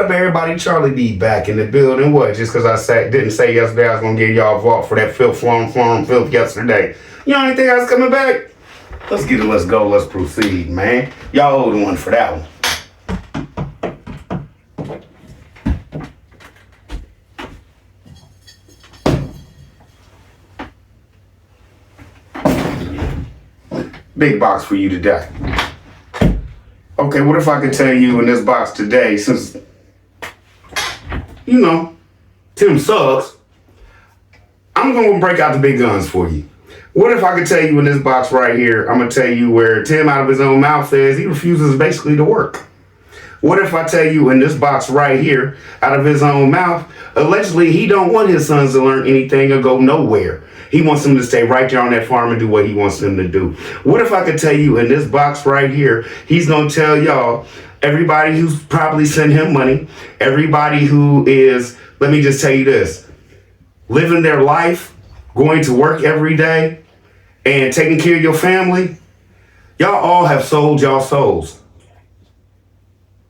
up, everybody? Charlie B back in the building. What? Just because didn't say yesterday I was gonna give y'all a vault for that filth yesterday. Y'all ain't think I was coming back? Let's get it. Let's go. Let's proceed, man. Y'all owe the one for that one. Big box for you today. Okay, what if I could tell you in this box today, since, you know, Tim sucks, I'm going to break out the big guns for you. What if I could tell you in this box right here, I'm going to tell you where Tim out of his own mouth says he refuses basically to work. What if I tell you in this box right here, out of his own mouth, allegedly he don't want his sons to learn anything or go nowhere. He wants them to stay right there on that farm and do what he wants them to do. What if I could tell you in this box right here, he's going to tell y'all, everybody who's probably sent him money, everybody who is, let me just tell you this, living their life, going to work every day, and taking care of your family, y'all all have sold y'all souls.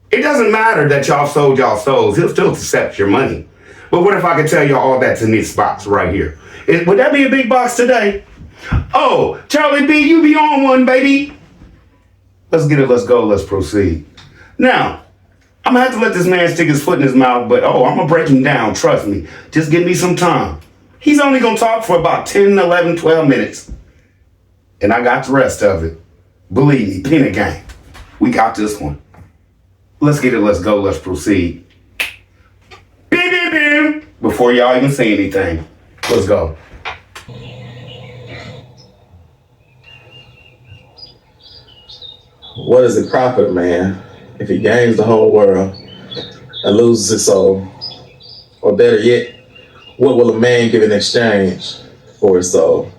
It doesn't matter that y'all sold y'all souls. He'll still accept your money. But what if I could tell you all that's in this box right here? Would that be a big box today? Oh, Charlie B, you be on one, baby. Let's get it. Let's go. Let's proceed. Now, I'm going to have to let this man stick his foot in his mouth, but I'm going to break him down. Trust me. Just give me some time. He's only going to talk for about 10, 11, 12 minutes. And I got the rest of it. Believe me, Peanut Gang. We got this one. Let's get it. Let's go. Let's proceed. Beep, beep, beep. Before y'all even say anything. Let's go. What does it profit a man if he gains the whole world and loses his soul? Or better yet, what will a man give in exchange for his soul?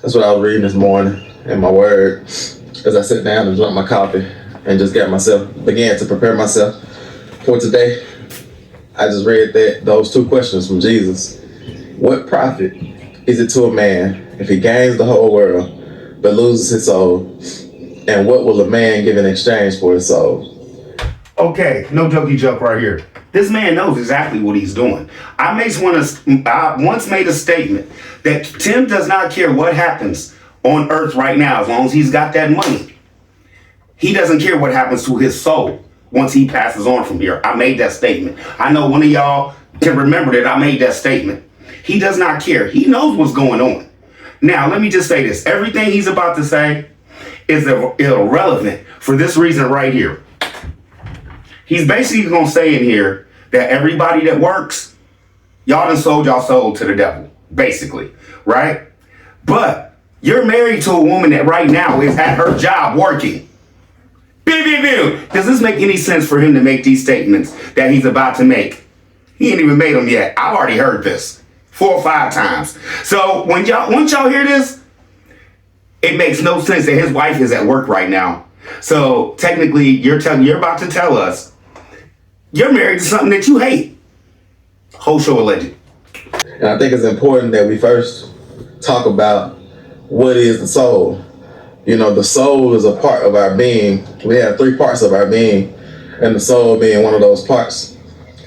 That's what I was reading this morning in my word as I sat down and drank my coffee and just began to prepare myself for today. I just read those two questions from Jesus. What profit is it to a man if he gains the whole world but loses his soul? And what will a man give in exchange for his soul? Okay, no jokey joke right here. This man knows exactly what he's doing. I once made a statement that Tim does not care what happens on earth right now as long as he's got that money. He doesn't care what happens to his soul once he passes on from here. I made that statement. I know one of y'all can remember that I made that statement. He does not care. He knows what's going on. Now, let me just say this. Everything he's about to say is irrelevant for this reason right here. He's basically going to say in here that everybody that works, y'all done sold y'all soul to the devil, basically, right? But you're married to a woman that right now is at her job working. Does this make any sense for him to make these statements that he's about to make? He ain't even made them yet. I've already heard this 4 or 5 times. So once y'all hear this, it makes no sense that his wife is at work right now. So technically, you're about to tell us you're married to something that you hate. Whole show alleged. And I think it's important that we first talk about what is the soul. You know, the soul is a part of our being. We have 3 parts of our being, and the soul being one of those parts.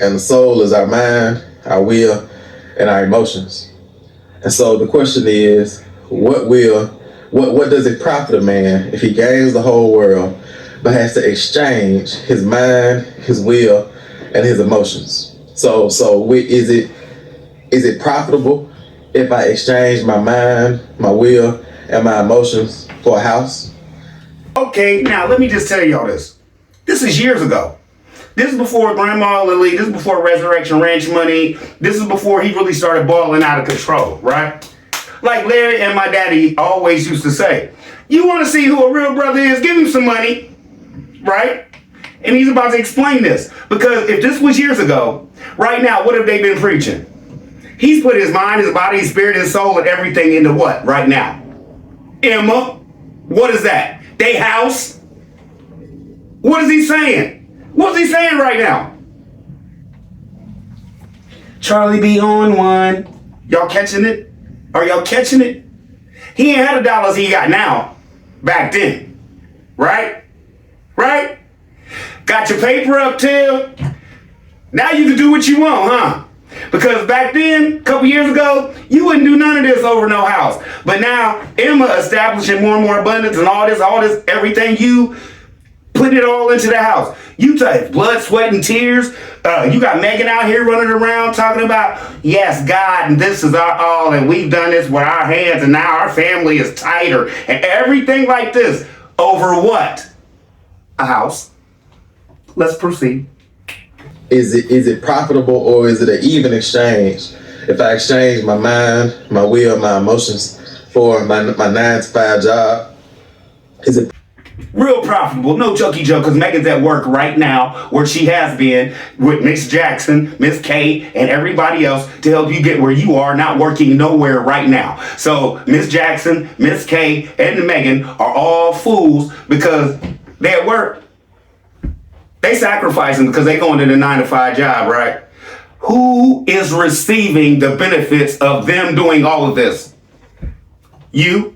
And the soul is our mind, our will, and our emotions. And so the question is, what does it profit a man if he gains the whole world but has to exchange his mind, his will, and his emotions? So is it profitable if I exchange my mind, my will, and my emotions for a house? Okay, now let me just tell y'all this. This is years ago. This is before Grandma Lily. This is before Resurrection Ranch money. This is before he really started balling out of control, right? Like Larry and my daddy always used to say, you want to see who a real brother is? Give him some money, right? And he's about to explain this. Because if this was years ago, right now, what have they been preaching? He's put his mind, his body, his spirit, his soul, and everything into what right now? Emma, what is that? They house? What is he saying? What's he saying right now? Charlie be on one. Y'all catching it? Are y'all catching it? He ain't had the dollars he got now back then. Right? Right? Got your paper up, Till? Now you can do what you want, huh? Because back then, a couple years ago, you wouldn't do none of this over no house. But now, Emma establishing more and more abundance and all this, everything, you put it all into the house. You take blood, sweat, and tears. You got Megan out here running around talking about, yes, God, and this is our all, and we've done this with our hands, and now our family is tighter, and everything like this. Over what? A house. Let's proceed. Is it profitable, or is it an even exchange? If I exchange my mind, my will, my emotions for my 9-to-5 job, is it Real profitable, no jokey joke, because Megan's at work right now, where she has been with Miss Jackson, Miss K, and everybody else to help you get where you are, not working nowhere right now. So Miss Jackson, Miss K, and Megan are all fools because they at work. They sacrificing because they going to the 9-to-5 job, right? Who is receiving the benefits of them doing all of this? You.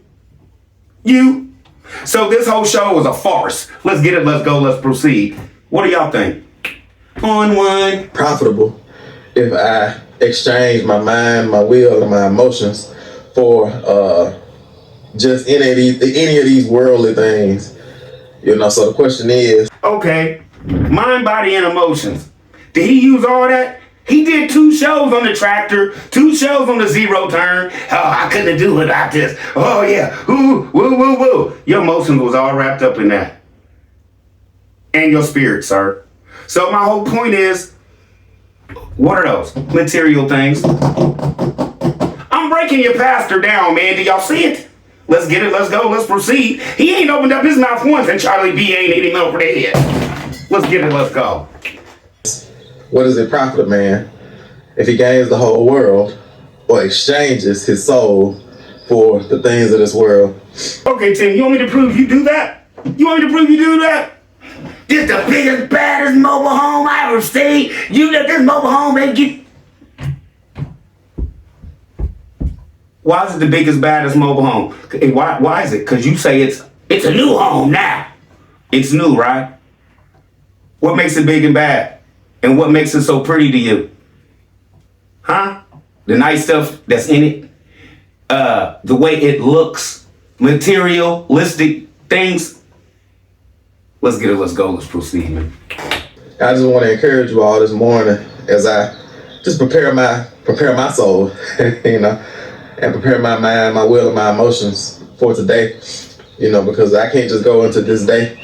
So this whole show was a farce. Let's get it, let's go, let's proceed. What do y'all think? On one. profitable if I exchange my mind, my will, and my emotions for just any of these worldly things? So the question is, Okay, mind, body, and emotions. Did he use all that? He did 2 shows on the tractor, 2 shows on the zero turn. Oh, I couldn't do it like this. Oh yeah, ooh, woo, woo, woo. Your emotions was all wrapped up in that. And your spirit, sir. So my whole point is, what are those? Material things. I'm breaking your pastor down, man. Do y'all see it? Let's get it, let's go, let's proceed. He ain't opened up his mouth once and Charlie B ain't hit him over the head. Let's get it, let's go. what does it profit a man if he gains the whole world or exchanges his soul for the things of this world? Okay, Tim, you want me to prove you do that? You want me to prove you do that? This the biggest, baddest mobile home I ever seen. This mobile home ain't get... Why is it the biggest, baddest mobile home? Why is it? Because you say it's a new home now. It's new, right? What makes it big and bad? And what makes it so pretty to you? Huh? The nice stuff that's in it? The way it looks? Materialistic things? Let's get it, let's go, let's proceed, man. I just want to encourage you all this morning as I just prepare my soul, and prepare my mind, my will, and my emotions for today, because I can't just go into this day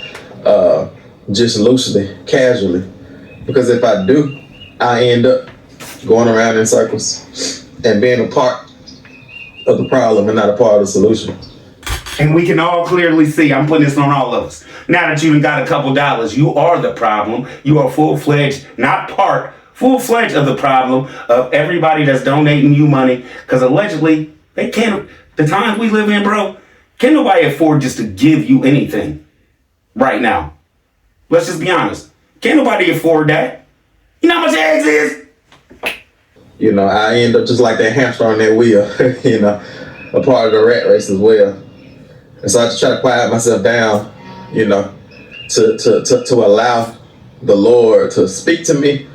just loosely, casually, because if I do, I end up going around in circles and being a part of the problem and not a part of the solution. And we can all clearly see, I'm putting this on all of us. Now that you got a couple dollars, you are the problem. You are full-fledged, not part, full-fledged of the problem of everybody that's donating you money. Because allegedly, they can't, the times we live in, bro, can't nobody afford just to give you anything right now. Let's just be honest. Can't nobody afford that. You know how much eggs is? I end up just like that hamster on that wheel, a part of the rat race as well. And so I just try to quiet myself down, to allow the Lord to speak to me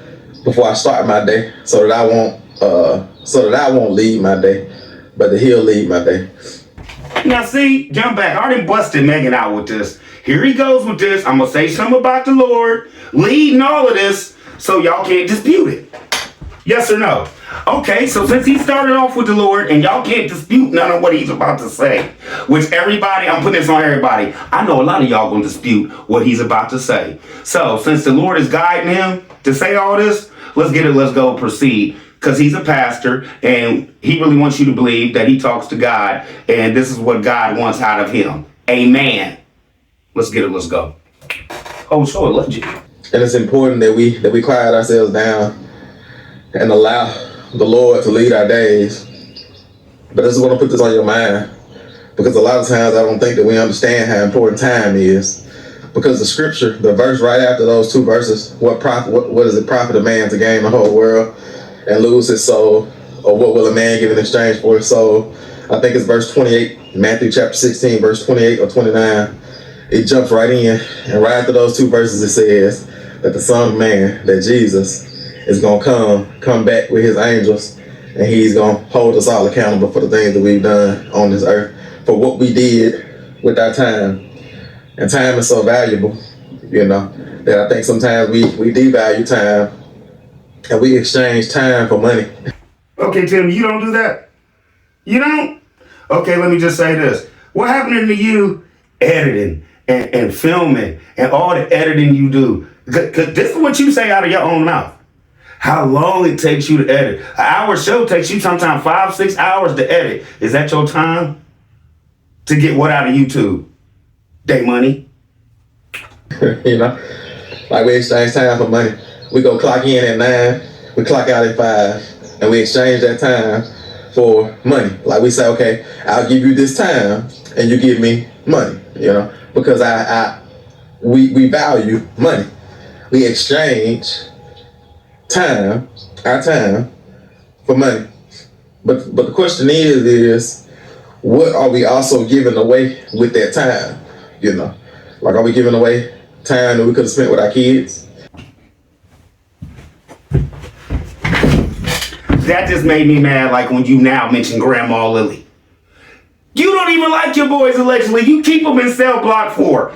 before I start my day, so that I won't lead my day, but that He'll lead my day. Now see, jump back. I already busted Megan out with this. Here he goes with this. I'm gonna say something about the Lord leading all of this, so y'all can't dispute it. Yes or no? Okay, so since he started off with the Lord and y'all can't dispute none of what he's about to say, which everybody, I'm putting this on everybody. I know a lot of y'all gonna dispute what he's about to say. So since the Lord is guiding him to say all this, let's get it, let's go, proceed. Because he's a pastor and he really wants you to believe that he talks to God and this is what God wants out of him. Amen. Let's get it, let's go. Oh, sure, legend. And it's important that we quiet ourselves down and allow the Lord to lead our days. But I just want to put this on your mind, because a lot of times I don't think that we understand how important time is. Because the scripture, the verse right after those 2 verses, what does it profit a man to gain the whole world and lose his soul? Or what will a man give in exchange for his soul? I think it's verse 28, Matthew chapter 16, verse 28 or 29. It jumps right in, and right after those 2 verses it says that the Son of Man, that Jesus, is gonna come back with his angels, and he's gonna hold us all accountable for the things that we've done on this earth, for what we did with our time. And time is so valuable, that I think sometimes we devalue time and we exchange time for money. Okay, Tim, you don't do that? You don't? Okay, let me just say this. What happened to you editing and filming and all the editing you do? Because this is what you say out of your own mouth. How long it takes you to edit. An hour show takes you sometimes 5-6 hours to edit. Is that your time to get what out of YouTube? Day money? Like we exchange time for money. We go clock in at 9, we clock out at 5, and we exchange that time for money. Like we say, okay, I'll give you this time and you give me money, because we value money. We exchange our time for money. But the question is what are we also giving away with that time? Like, are we giving away time that we could have spent with our kids? That just made me mad, like when you now mention Grandma Lily. You don't even like your boys, allegedly. You keep them in cell block 4,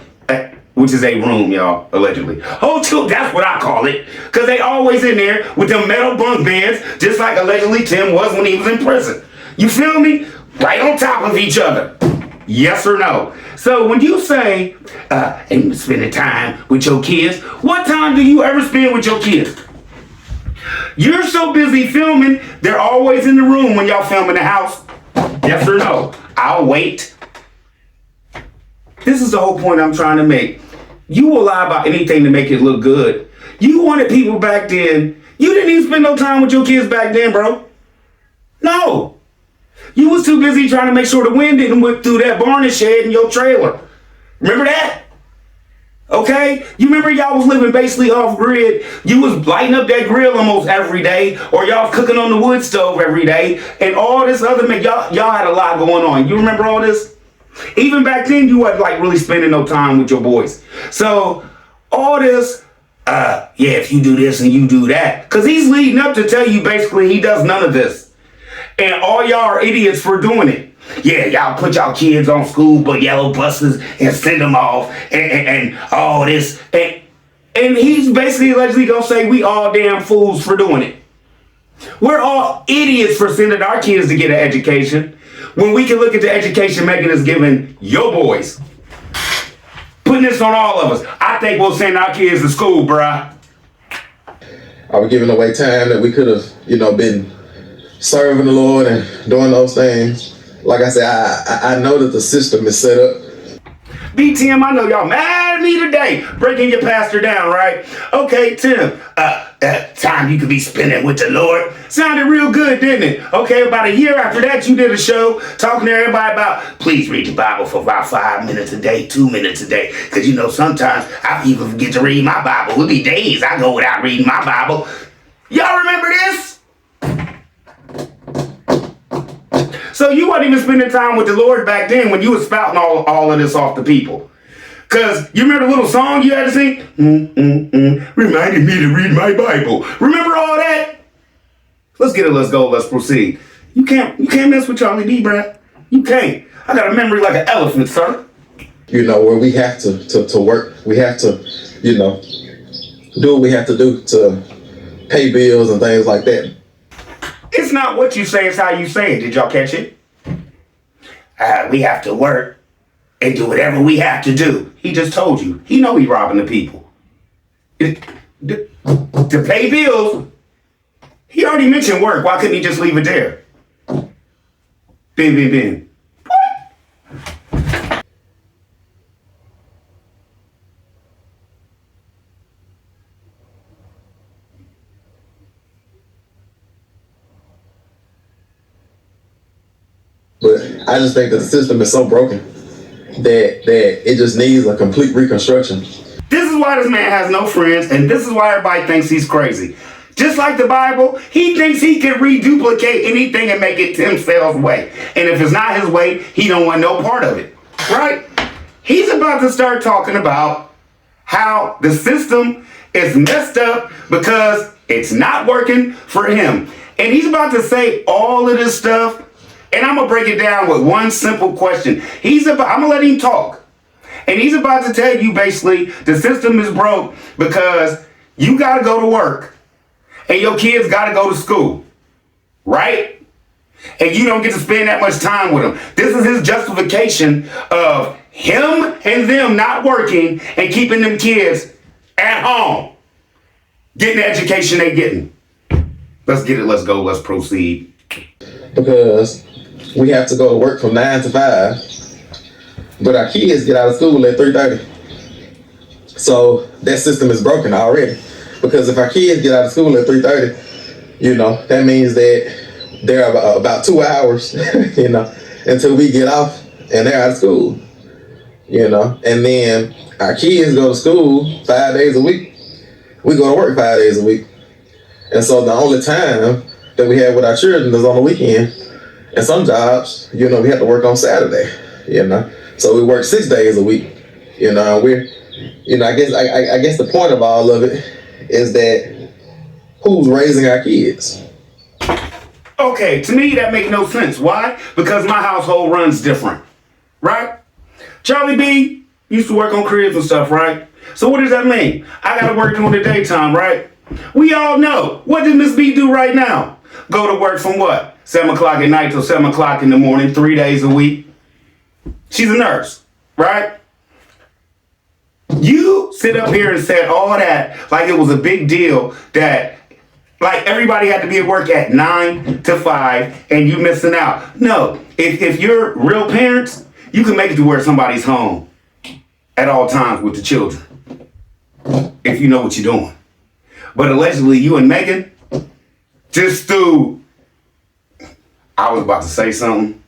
which is a room, y'all, allegedly. Oh, that's what I call it. Because they always in there with them metal bunk beds, just like allegedly Tim was when he was in prison. You feel me? Right on top of each other. Yes or no? So when you say, and spending time with your kids, what time do you ever spend with your kids? You're so busy filming, they're always in the room when y'all film in the house. Yes or no? I'll wait. This is the whole point I'm trying to make. You will lie about anything to make it look good. You wanted people back then. You didn't even spend no time with your kids back then, bro. No. You was too busy trying to make sure the wind didn't whip through that barn shed in your trailer. Remember that? Okay? You remember y'all was living basically off grid. You was lighting up that grill almost every day, or y'all was cooking on the wood stove every day, and all this other y'all had a lot going on. You remember all this? Even back then, you wasn't like really spending no time with your boys. So all this, if you do this and you do that, because he's leading up to tell you basically he does none of this. And all y'all are idiots for doing it. Yeah, y'all put y'all kids on school but yellow buses and send them off and all this. And he's basically allegedly gonna say we all damn fools for doing it. We're all idiots for sending our kids to get an education when we can look at the education mechanism given your boys. Putting this on all of us. I think we'll send our kids to school, bruh. Are we giving away time that we could have, been serving the Lord and doing those things? Like I said, I know that the system is set up. BTM, I know y'all mad at me today, breaking your pastor down, right? Okay, Tim, time you could be spending with the Lord. Sounded real good, didn't it? Okay, about a year after that, you did a show talking to everybody about, please read the Bible for about 5 minutes a day, 2 minutes a day. Because, sometimes I even forget to read my Bible. It'll be days I go without reading my Bible. Y'all remember this? So you wasn't even spending time with the Lord back then when you was spouting all of this off the people. Because you remember the little song you had to sing? Reminded me to read my Bible. Remember all that? Let's get it, let's go, let's proceed. You can't mess with Charlie D, bruh. You can't. I got a memory like an elephant, sir. Where we have to work. We have to, do what we have to do to pay bills and things like that. It's not what you say, it's how you say it. Did y'all catch it? We have to work and do whatever we have to do. He just told you. He know he robbing the people. To pay bills. He already mentioned work. Why couldn't he just leave it there? Ben. But I just think that the system is so broken that it just needs a complete reconstruction. This is why this man has no friends, and this is why everybody thinks he's crazy. Just like the Bible, he thinks he can reduplicate anything and make it himself's way. And if it's not his way, he don't want no part of it. Right? He's about to start talking about how the system is messed up because It's not working for him. And he's about to say all of this stuff. And I'm going to break it down with one simple question. I'm going to let him talk. And he's about to tell you basically the system is broke because you got to go to work and your kids got to go to school. Right? And you don't get to spend that much time with them. This is his justification of him and them not working and keeping them kids at home, getting the education they're getting. Let's get it. Let's go. Let's proceed. Because we have to go to work from 9 to 5, but our kids get out of school at 3:30. So that system is broken already. Because if our kids get out of school at 3:30, that means that they're about 2 hours, until we get off and they're out of school, and then our kids go to school 5 days a week. We go to work 5 days a week. And so the only time that we have with our children is on the weekend. And some jobs, we have to work on Saturday, So we work 6 days a week, and I guess the point of all of it is that who's raising our kids? Okay, to me that makes no sense. Why? Because my household runs different, right? Charlie B used to work on cribs and stuff, right? So what does that mean? I gotta work during the daytime, right? We all know. What does Miss B do right now? Go to work from what? 7 o'clock at night till 7 o'clock in the morning, 3 days a week. She's a nurse, right? You sit up here and said all that like it was a big deal that like everybody had to be at work at 9 to 5 and you missing out. No, if you're real parents, you can make it to where somebody's home at all times with the children. If you know what you're doing. But allegedly you and Megan just threw, I was about to say something,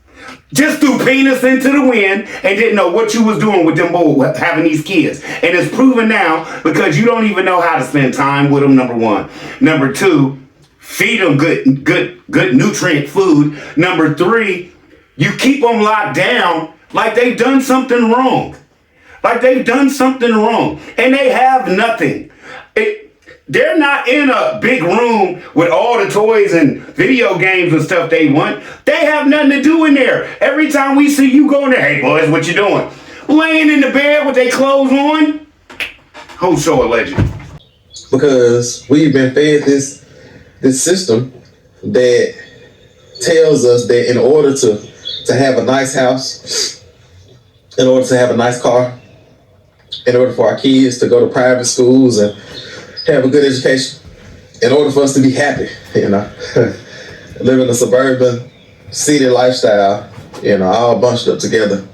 just threw penis into the wind and didn't know what you was doing with them boys having these kids. And it's proven now because you don't even know how to spend time with them, number one. Number two, feed them good nutrient food. Number three, you keep them locked down like they've done something wrong. Like they've done something wrong. And they have nothing. They're not in a big room with all the toys and video games and stuff they want. They have nothing to do in there. Every time we see you go in there, hey boys, what you doing? Laying in the bed with their clothes on? Whole show alleged. Because we've been fed this system that tells us that in order to have a nice house, in order to have a nice car, in order for our kids to go to private schools and have a good education, in order for us to be happy, living a suburban city lifestyle, all bunched up together,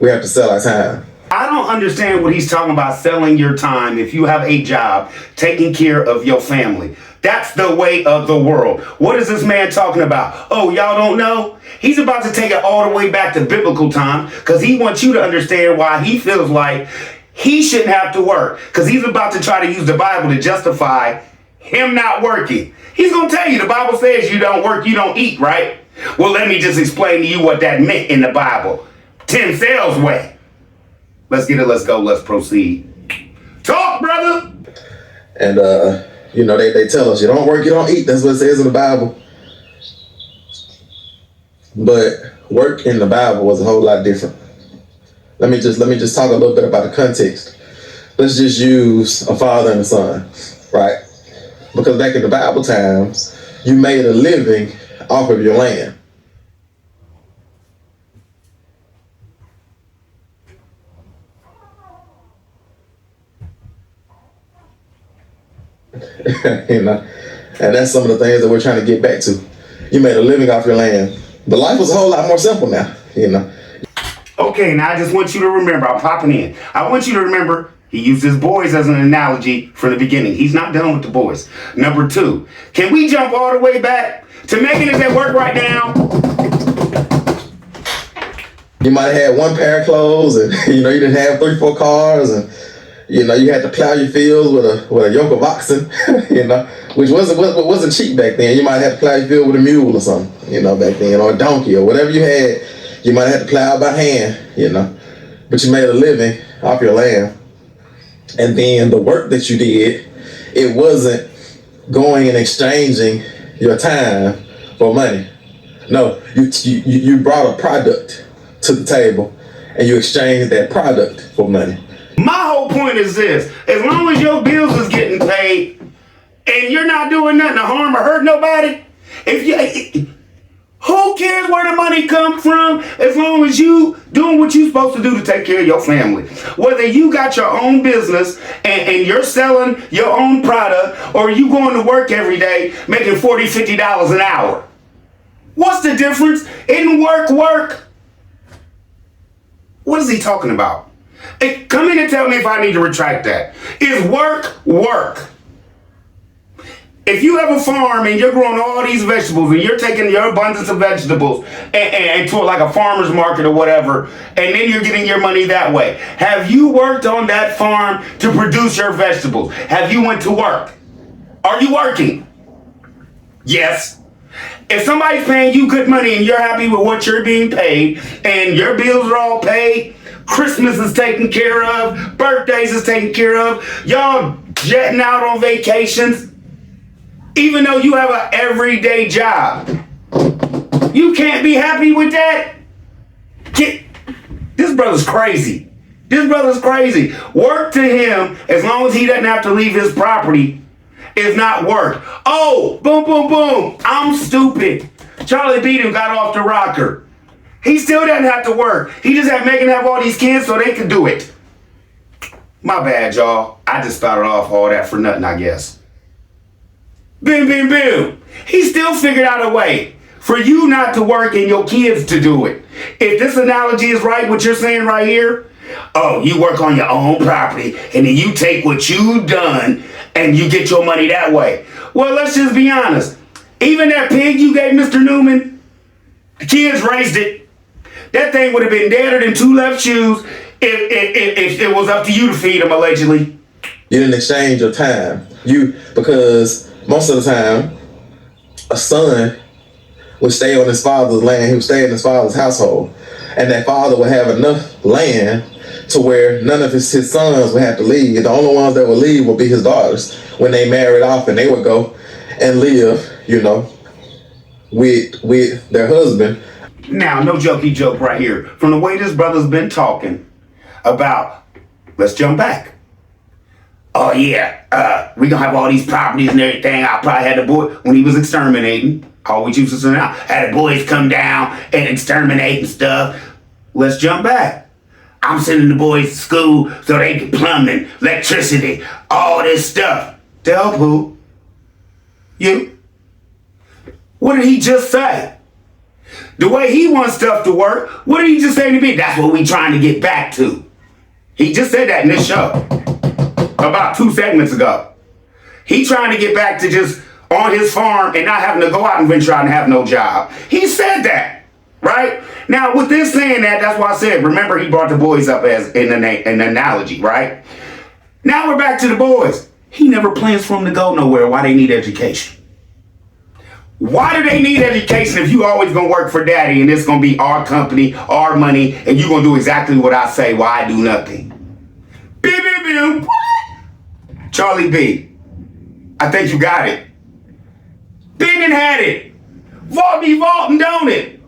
we have to sell our time. I don't understand what he's talking about selling your time if you have a job, taking care of your family. That's the way of the world. What is this man talking about? Oh, y'all don't know? He's about to take it all the way back to biblical time because he wants you to understand why he feels like he shouldn't have to work because he's about to try to use the Bible to justify him not working. He's going to tell you the Bible says you don't work, you don't eat, right? Well, let me just explain to you what that meant in the Bible. Tim Sales way. Let's get it. Let's go. Let's proceed. Talk, brother. And, they tell us you don't work, you don't eat. That's what it says in the Bible. But work in the Bible was a whole lot different. Let me just talk a little bit about the context. Let's just use a father and a son, right? Because back in the Bible times, you made a living off of your land. And that's some of the things that we're trying to get back to. You made a living off your land. But life was a whole lot more simple now, Okay, now I just want you to remember, I'm popping in. I want you to remember, he used his boys as an analogy from the beginning. He's not done with the boys. Number two, can we jump all the way back to Megan is at work right now? You might have had one pair of clothes and, you didn't have 3-4 cars and, you had to plow your fields with a yoke of oxen, which wasn't cheap back then. You might have to plow your field with a mule or something, back then, or a donkey or whatever you had. You might have to plow by hand, but you made a living off your land. And then the work that you did, it wasn't going and exchanging your time for money. No, you brought a product to the table and you exchanged that product for money. My whole point is this: as long as your bills is getting paid and you're not doing nothing to harm or hurt nobody, who cares where the money come from as long as you doing what you're supposed to do to take care of your family. Whether you got your own business and you're selling your own product, or you going to work every day making $40, $50 an hour. What's the difference? Isn't work? What is he talking about? Hey, come in and tell me if I need to retract that. Is work? If you have a farm and you're growing all these vegetables and you're taking your abundance of vegetables and to like a farmer's market or whatever, and then you're getting your money that way, have you worked on that farm to produce your vegetables? Have you went to work? Are you working? Yes. If somebody's paying you good money and you're happy with what you're being paid and your bills are all paid, Christmas is taken care of, birthdays is taken care of, y'all jetting out on vacations, even though you have an everyday job, you can't be happy with that? This brother's crazy. Work to him, as long as he doesn't have to leave his property, is not work. Oh, boom. I'm stupid. Charlie beat him, got off the rocker. He still doesn't have to work. He just had Megan have all these kids so they could do it. My bad, y'all. I just started off all that for nothing, I guess. Boom. He still figured out a way for you not to work and your kids to do it. If this analogy is right, what you're saying right here, oh, you work on your own property and then you take what you've done and you get your money that way. Well, let's just be honest. Even that pig you gave Mr. Newman, the kids raised it. That thing would have been deader than two left shoes if it was up to you to feed him, allegedly. You didn't exchange your time. Because most of the time, a son would stay on his father's land. He would stay in his father's household. And that father would have enough land to where none of his sons would have to leave. The only ones that would leave would be his daughters when they married off, and they would go and live, with their husband. Now, no jokey joke right here. From the way this brother's been talking about, let's jump back. Oh yeah, we gonna have all these properties and everything. I probably had the boy, when he was exterminating, always used to say now, had the boys come down and exterminate and stuff. Let's jump back. I'm sending the boys to school so they get plumbing, electricity, all this stuff. To help who? You. What did he just say? The way he wants stuff to work, what did he just say to me? That's what we trying to get back to. He just said that in this show about 2 segments ago. He trying to get back to just on his farm and not having to go out and venture out and have no job. He said that, right? Now, with this saying that, that's why I said, remember he brought the boys up as an analogy, right? Now we're back to the boys. He never plans for them to go nowhere. Why they need education? Why do they need education if you always gonna work for daddy and it's gonna be our company, our money, and you gonna do exactly what I say while I do nothing? What? Charlie B, I think you got it. Been and had it. Vault me, vault and don't it.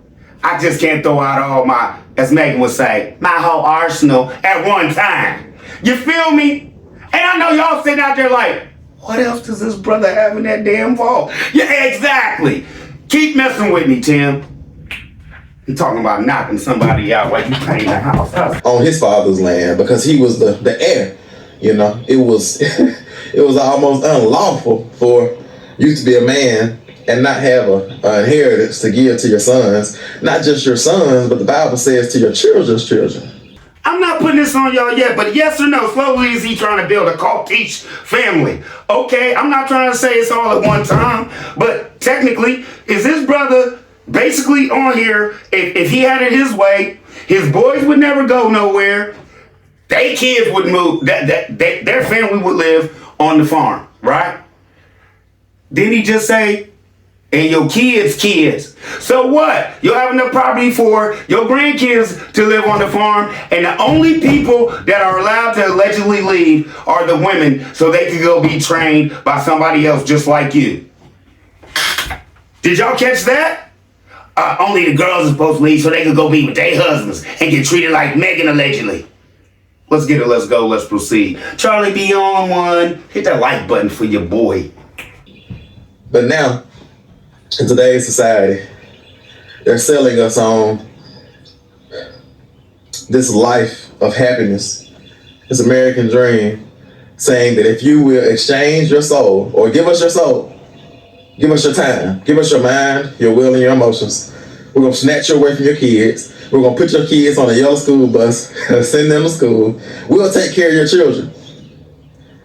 I just can't throw out all my, as Megan would say, my whole arsenal at one time. You feel me? And I know y'all sitting out there like, what else does this brother have in that damn vault? Yeah, exactly. Keep messing with me, Tim. You're talking about knocking somebody out while you paint the house. On his father's land, because he was the heir. It was it was almost unlawful for you to be a man and not have an inheritance to give to your sons. Not just your sons, but the Bible says to your children's children. I'm not putting this on y'all yet, but yes or no, slowly is he trying to build a cultish family? Okay, I'm not trying to say it's all at one time, but technically, is this brother basically on here, if he had it his way, his boys would never go nowhere, their kids would move, their family would live on the farm, right? Didn't he just say and your kids. So what? You'll have enough property for your grandkids to live on the farm, and the only people that are allowed to allegedly leave are the women, so they can go be trained by somebody else just like you. Did y'all catch that? Only the girls are supposed to leave so they can go be with their husbands and get treated like Megan allegedly. Let's get it, let's go, let's proceed. Charlie be on one. Hit that like button for your boy. But now, in today's society, they're selling us on this life of happiness, this American dream, saying that if you will exchange your soul, or give us your soul, give us your time, give us your mind, your will, and your emotions, we're going to snatch you away from your kids. We're going to put your kids on a yellow school bus, send them to school. We'll take care of your children.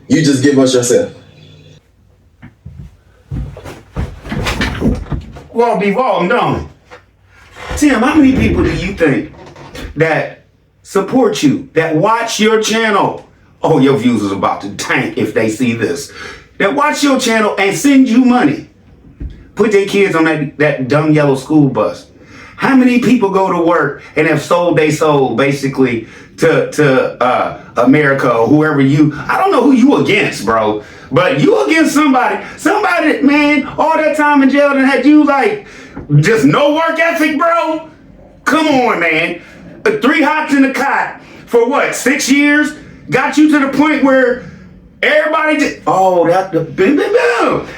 You just give us yourself. Wall be wall, don't it? Tim, how many people do you think that support you, that watch your channel? Oh, your views is about to tank if they see this. That watch your channel and send you money. Put their kids on that dumb yellow school bus. How many people go to work and have sold their soul basically to America or whoever you, I don't know who you against, bro, but you against somebody, man, all that time in jail and had you like just no work ethic, bro? Come on, man. 3 hots in the cot for what, 6 years? Got you to the point where everybody just,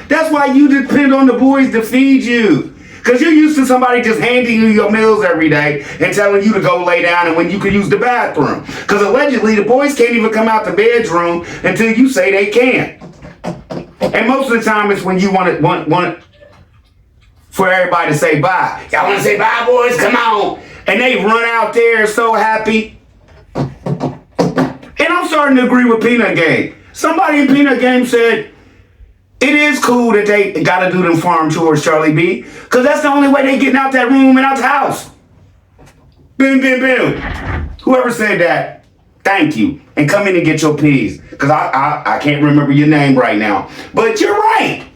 that's why you depend on the boys to feed you. Because you're used to somebody just handing you your meals every day and telling you to go lay down and when you can use the bathroom. Because allegedly the boys can't even come out the bedroom until you say they can. And most of the time it's when you want for everybody to say bye. Y'all want to say bye, boys? Come on. And they run out there so happy. And I'm starting to agree with Peanut Game. Somebody in Peanut Game said, it is cool that they got to do them farm chores, Charlie B, because that's the only way they getting out that room and out the house. Boom, boom, boom. Whoever said that, thank you. And come in and get your peas, because I can't remember your name right now. But you're right.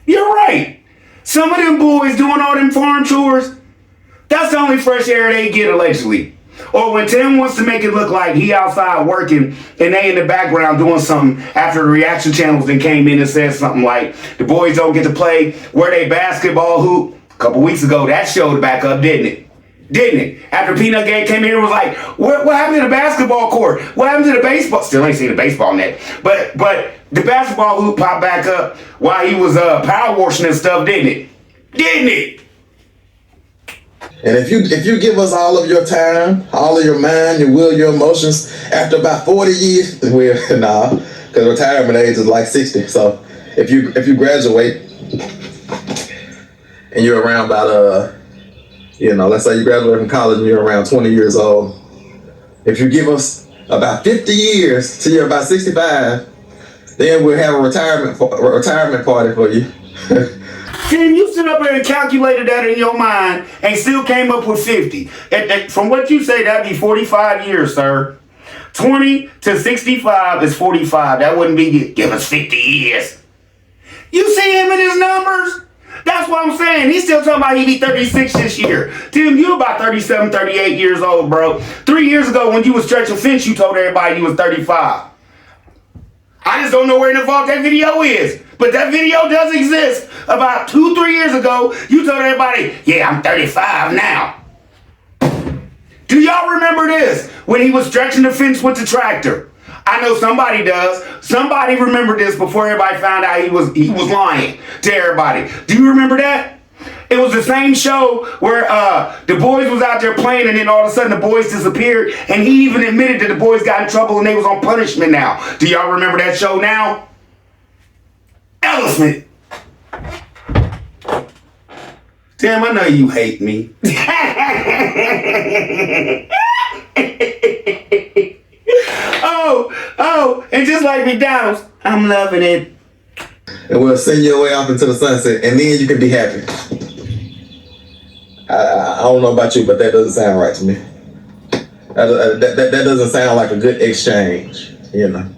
You're right. Some of them boys doing all them farm chores, that's the only fresh air they get, allegedly. Or when Tim wants to make it look like he outside working and they in the background doing something after the reaction channels then came in and said something like, the boys don't get to play where they basketball hoop. A couple weeks ago, that showed back up, didn't it? After Peanut Game came in and was like, what happened to the basketball court? What happened to the baseball? Still ain't seen the baseball net. But the basketball hoop popped back up while he was power washing and stuff, didn't it? And if you give us all of your time, all of your mind, your will, your emotions, after about 40 years, well, nah, because retirement age is like 60. So if you graduate and you're around about let's say you graduate from college and you're around 20 years old, if you give us about 50 years till you're about 65, then we'll have a retirement party for you. Tim, you sit up there and calculated that in your mind and still came up with 50. From what you say, that'd be 45 years, sir. 20 to 65 is 45. That wouldn't be, give us 50 years. You see him in his numbers? That's what I'm saying. He's still talking about he be 36 this year. Tim, you about 37, 38 years old, bro. 3 years ago when you was stretching fence, you told everybody you was 35. I just don't know where in the vault that video is. But that video does exist. About 2-3 years ago, you told everybody, yeah, I'm 35 now. Do y'all remember this? When he was stretching the fence with the tractor. I know somebody does. Somebody remembered this before everybody found out he was lying to everybody. Do you remember that? It was the same show where the boys was out there playing and then all of a sudden the boys disappeared and he even admitted that the boys got in trouble and they was on punishment now. Do y'all remember that show now? Elephant. Damn, I know you hate me. Oh, and just like McDonald's, I'm loving it. And we'll send you away off into the sunset and then you can be happy. I don't know about you, but that doesn't sound right to me. That doesn't sound like a good exchange, you know.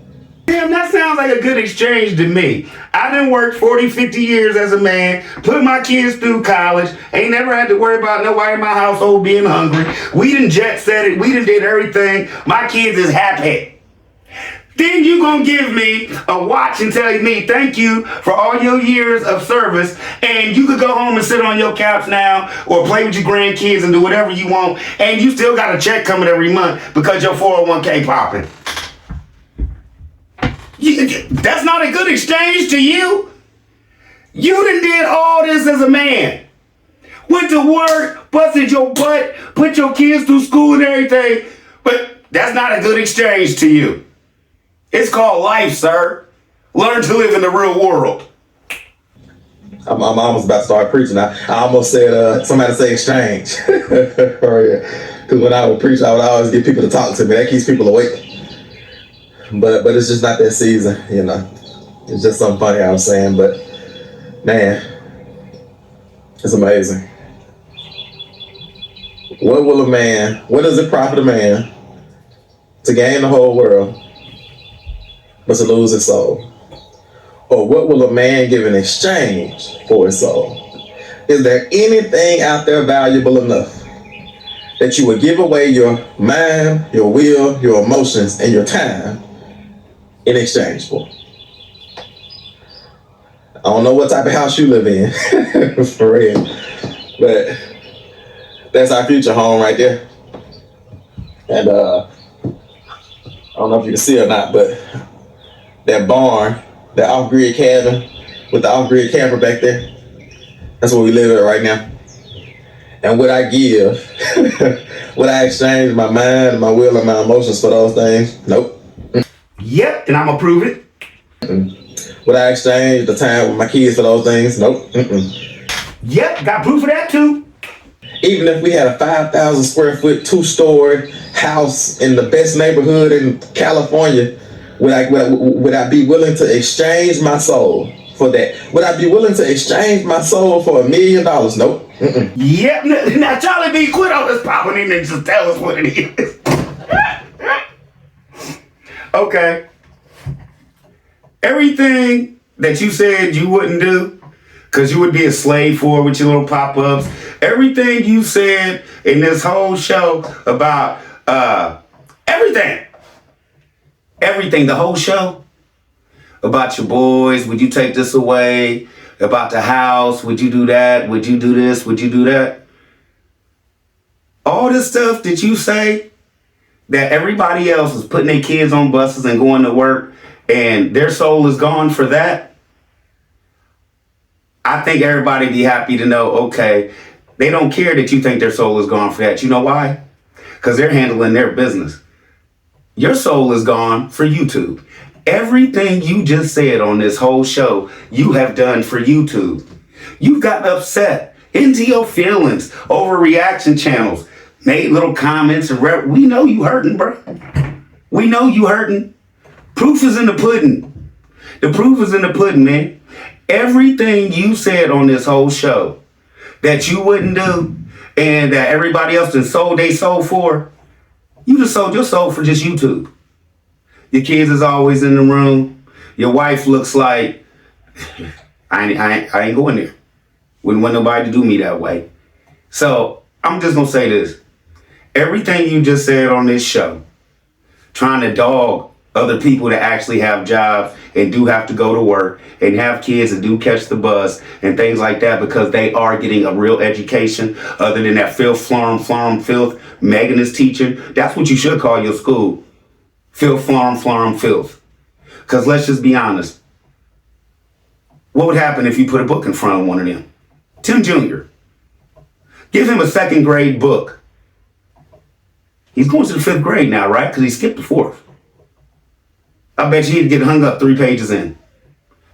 Damn, that sounds like a good exchange to me. I done worked 40, 50 years as a man, put my kids through college, ain't never had to worry about nobody in my household being hungry. We done jet set it, we done did everything. My kids is happy. Then you gonna give me a watch and tell me thank you for all your years of service, and you could go home and sit on your couch now or play with your grandkids and do whatever you want, and you still got a check coming every month because your 401k popping. That's not a good exchange to you? You done did all this as a man. Went to work, busted your butt, put your kids through school and everything, but that's not a good exchange to you. It's called life, sir. Learn to live in the real world. I'm almost about to start preaching. I almost said, somebody say exchange. Because when I would preach, I would always get people to talk to me. That keeps people awake. But it's just not that season, you know. It's just something funny I was saying, but man, it's amazing. What does it profit a man to gain the whole world but to lose his soul? Or what will a man give in exchange for his soul? Is there anything out there valuable enough that you would give away your mind, your will, your emotions, and your time in exchange for? I don't know what type of house you live in, for real, but that's our future home right there. And I don't know if you can see or not, but that barn, that off-grid cabin with the off-grid camper back there, that's where we live at right now. And would I give, would I exchange my mind, my will, and my emotions for those things? Nope. Yep, and I'm gonna prove it. Would I exchange the time with my kids for those things? Nope. Yep, got proof of that too. Even if we had a 5,000 square foot, 2-story house in the best neighborhood in California, would I be willing to exchange my soul for that? Would I be willing to exchange my soul for $1 million? Nope. Yep. Now Charlie B, quit all this popping in and just tell us what it is. Okay. Everything that you said you wouldn't do, because you would be a slave for with your little pop-ups, everything you said in this whole show about everything, the whole show, about your boys, would you take this away? About the house, would you do that? Would you do this? Would you do that? All this stuff that you say, that everybody else is putting their kids on buses and going to work, and their soul is gone for that. I think everybody be happy to know, okay, they don't care that you think their soul is gone for that. You know why? Because they're handling their business. Your soul is gone for YouTube. Everything you just said on this whole show, you have done for YouTube. You've gotten upset into your feelings over reaction channels, made little comments, and we know you hurting, bro. We know you hurting. Proof is in the pudding. The proof is in the pudding, man. Everything you said on this whole show that you wouldn't do and that everybody else has sold their soul for, you just sold your soul for just YouTube. Your kids is always in the room. Your wife looks like, I ain't going there. Wouldn't want nobody to do me that way. So I'm just going to say this. Everything you just said on this show, trying to dog other people that actually have jobs and do have to go to work and have kids and do catch the bus and things like that because they are getting a real education other than that filth, filth Megan is teaching. That's what you should call your school. Filth, filth. Because let's just be honest. What would happen if you put a book in front of one of them? Tim Jr. Give him a 2nd grade book. He's going to the 5th grade now, right? Because he skipped the 4th. I bet you he'd get hung up 3 pages in.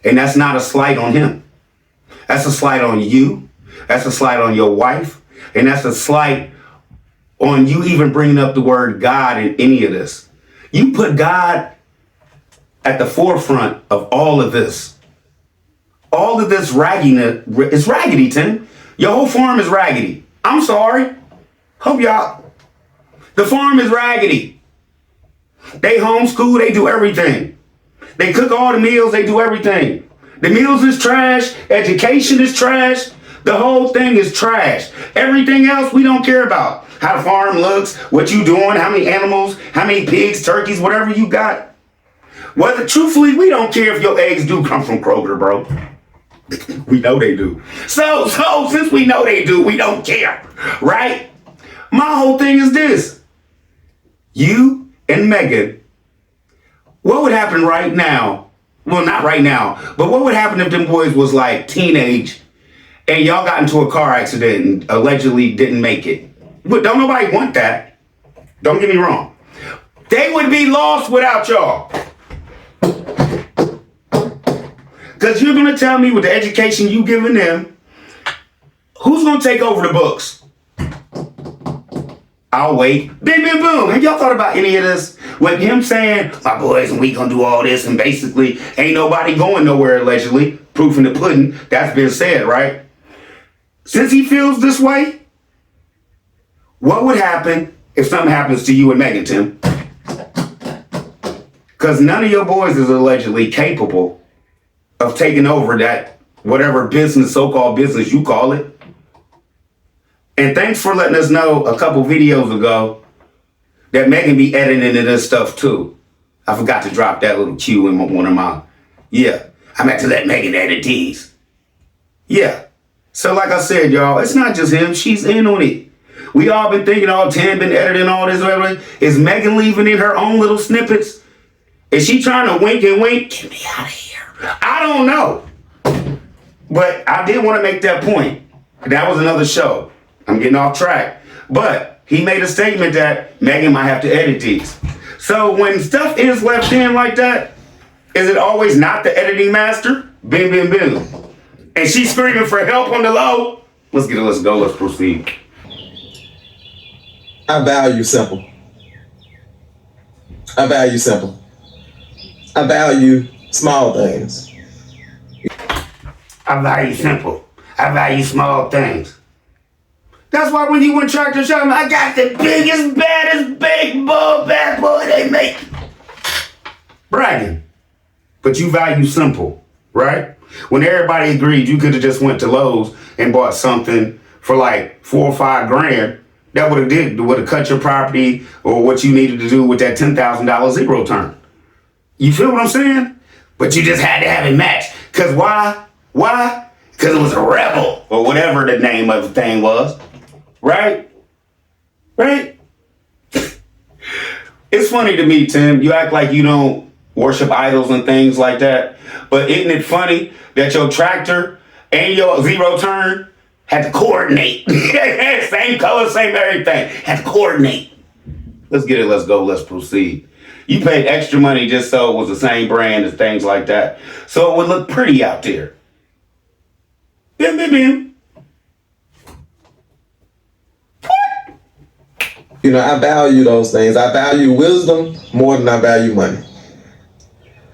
And that's not a slight on him. That's a slight on you. That's a slight on your wife. And that's a slight on you even bringing up the word God in any of this. You put God at the forefront of all of this. All of this ragginess. It's raggedy, Tim. Your whole farm is raggedy. I'm sorry. Hope y'all. The farm is raggedy. They homeschool, they do everything. They cook all the meals. They do everything. The meals is trash. Education is trash. The whole thing is trash. Everything else we don't care about. How the farm looks, what you doing, how many animals, how many pigs, turkeys, whatever you got. Whether truthfully, we don't care if your eggs do come from Kroger, bro. We know they do. So since we know they do, we don't care, right? My whole thing is this. You and Megan, what would happen right now? Well, not right now, but what would happen if them boys was like teenage and y'all got into a car accident and allegedly didn't make it? But don't nobody want that. Don't get me wrong. They would be lost without y'all. Because you're going to tell me with the education you giving them, who's going to take over the books? I'll wait. Bim, bim, boom. Have y'all thought about any of this? With him saying, my boys, and we going to do all this, and basically ain't nobody going nowhere, allegedly. Proof in the pudding. That's been said, right? Since he feels this way, what would happen if something happens to you and Megan, Tim? Because none of your boys is allegedly capable of taking over that whatever business, so-called business you call it. And thanks for letting us know a couple videos ago that Megan be editing into this stuff too. I forgot to drop that little cue in one of my, I'm had to let Megan edit these. Yeah. So like I said, y'all, it's not just him. She's in on it. We all been thinking, Tim been editing all this. Whatever. Is Megan leaving in her own little snippets? Is she trying to wink and wink? Get me out of here. I don't know. But I did want to make that point. That was another show. I'm getting off track. But he made a statement that Megan might have to edit these. So when stuff is left in like that, is it always not the editing master? Bim, bim, bim. And she's screaming for help on the low. Let's get it. Let's go. Let's proceed. I value simple. I value simple. I value small things. I value simple. I value small things. That's why when you went tractor shopping, I got the biggest, baddest, bad boy they make. Bragging. But you value simple, right? When everybody agreed you could have just went to Lowe's and bought something for like $4 or $5 grand, that would have cut your property or what you needed to do with that $10,000 zero turn. You feel what I'm saying? But you just had to have it matched. Cause why? Why? Because it was a rebel or whatever the name of the thing was. Right? Right? It's funny to me, Tim. You act like you don't worship idols and things like that. But isn't it funny that your tractor and your zero turn had to coordinate? Same color, same everything. Had to coordinate. Let's get it. Let's go. Let's proceed. You paid extra money just so it was the same brand as things like that. So it would look pretty out there. Bim, bim, bim. You know, I value those things. I value wisdom more than I value money.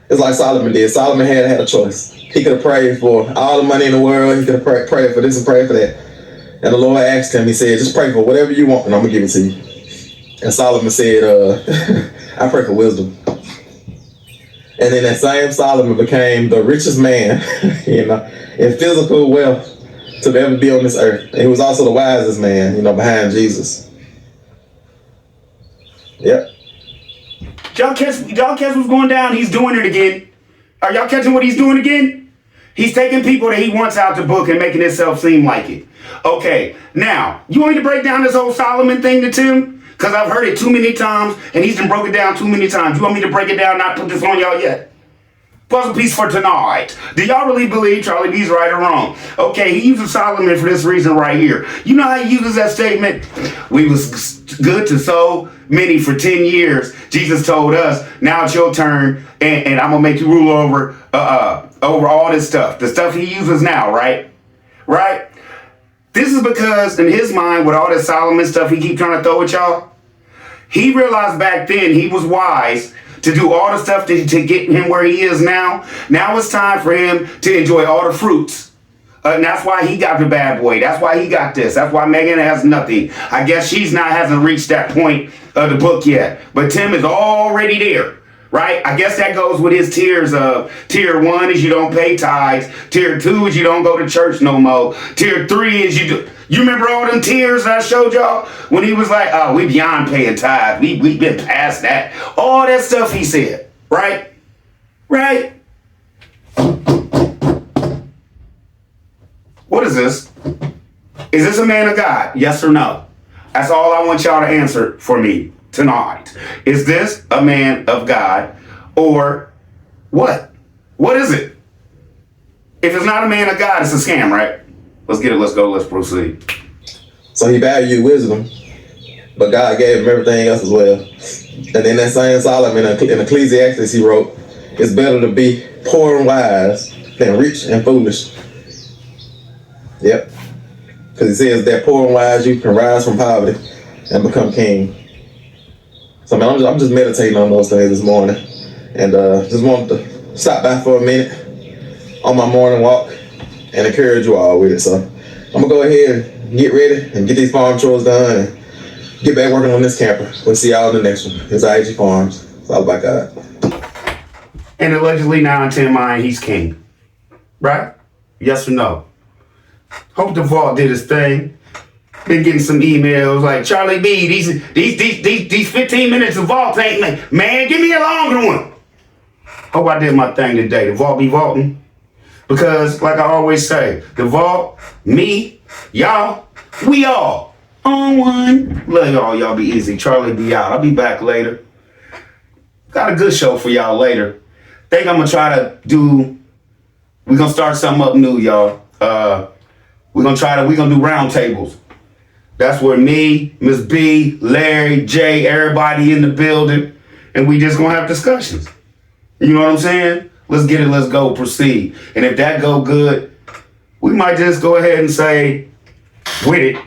It's like Solomon did. Solomon had a choice. He could have prayed for all the money in the world. He could have prayed for this and prayed for that. And the Lord asked him, he said, just pray for whatever you want and I'm going to give it to you. And Solomon said, I pray for wisdom. And then that same Solomon became the richest man, you know, in physical wealth to ever be on this earth. And he was also the wisest man, you know, behind Jesus. Yep. Y'all catch what's going down? He's doing it again. Are y'all catching what he's doing again? He's taking people that he wants out the book and making himself seem like it. Okay, now, you want me to break down this whole Solomon thing to Tim? Because I've heard it too many times, and he's been broke it down too many times. You want me to break it down, not put this on y'all yet? Puzzle piece for tonight. Do y'all really believe Charlie B's right or wrong? Okay, he uses Solomon for this reason right here. You know how he uses that statement? We was good to so many for 10 years. Jesus told us, now it's your turn, and I'm going to make you rule over all this stuff. The stuff he uses now, right? Right? This is because in his mind, with all this Solomon stuff he keep trying to throw at y'all, he realized back then he was wise to do all the stuff to get him where he is now. Now it's time for him to enjoy all the fruits. And that's why he got the bad boy. That's why he got this. That's why Megan has nothing. I guess hasn't reached that point of the book yet. But Tim is already there. right? I guess that goes with his tiers of tier 1 is you don't pay tithes. Tier 2 is you don't go to church no more. Tier 3 is you do. You remember all them tiers that I showed y'all when he was like, "Oh, we beyond paying tithes. We been past that." All that stuff he said, right? Right? What is this? Is this a man of God? Yes or no? That's all I want y'all to answer for me tonight. Is this a man of God or what? What is it? If it's not a man of God, it's a scam, right? Let's get it. Let's go. Let's proceed. So he valued wisdom, but God gave him everything else as well. And in that same Solomon, in Ecclesiastes, he wrote, "It's better to be poor and wise than rich and foolish." Yep. Because he says that poor and wise you can rise from poverty and become king. So man, I'm just meditating on those things this morning, and just wanted to stop by for a minute on my morning walk and encourage you all with it. So I'm gonna go ahead and get ready and get these farm chores done and get back working on this camper. We'll see y'all in the next one. It's IG Farms. It's all about God. And allegedly now in 10 mind, he's king. Right? Yes or no? Hope the vault did his thing. Been getting some emails like, "Charlie B, these 15 minutes of vault ain't man, give me a longer one." Hope I did my thing today. The vault be vaulting. Because like I always say, the vault, me, y'all, we all on one. Love y'all. Y'all be easy. Charlie be out. I'll be back later. Got a good show for y'all later. Think I'm gonna try to do. We're gonna start something up new, y'all. We're gonna do round tables. That's where me, Miss B, Larry, Jay, everybody in the building, and we just gonna have discussions. You know what I'm saying? Let's get it. Let's go. Proceed. And if that go good, we might just go ahead and say, with it.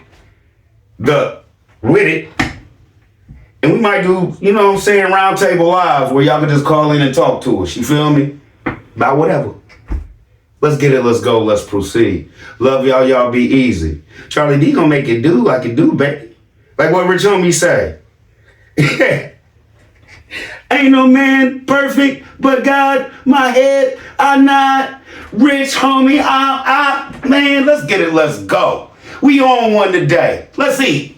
And we might do, you know what I'm saying, round table lives where y'all can just call in and talk to us. You feel me? About whatever. Let's get it. Let's go. Let's proceed. Love y'all. Y'all be easy. Charlie D gonna make it do like it do, baby. Like what Rich Homie say. Ain't no man perfect but God. My head, I'm not rich, homie. Man, let's get it. Let's go. We on one today. Let's eat.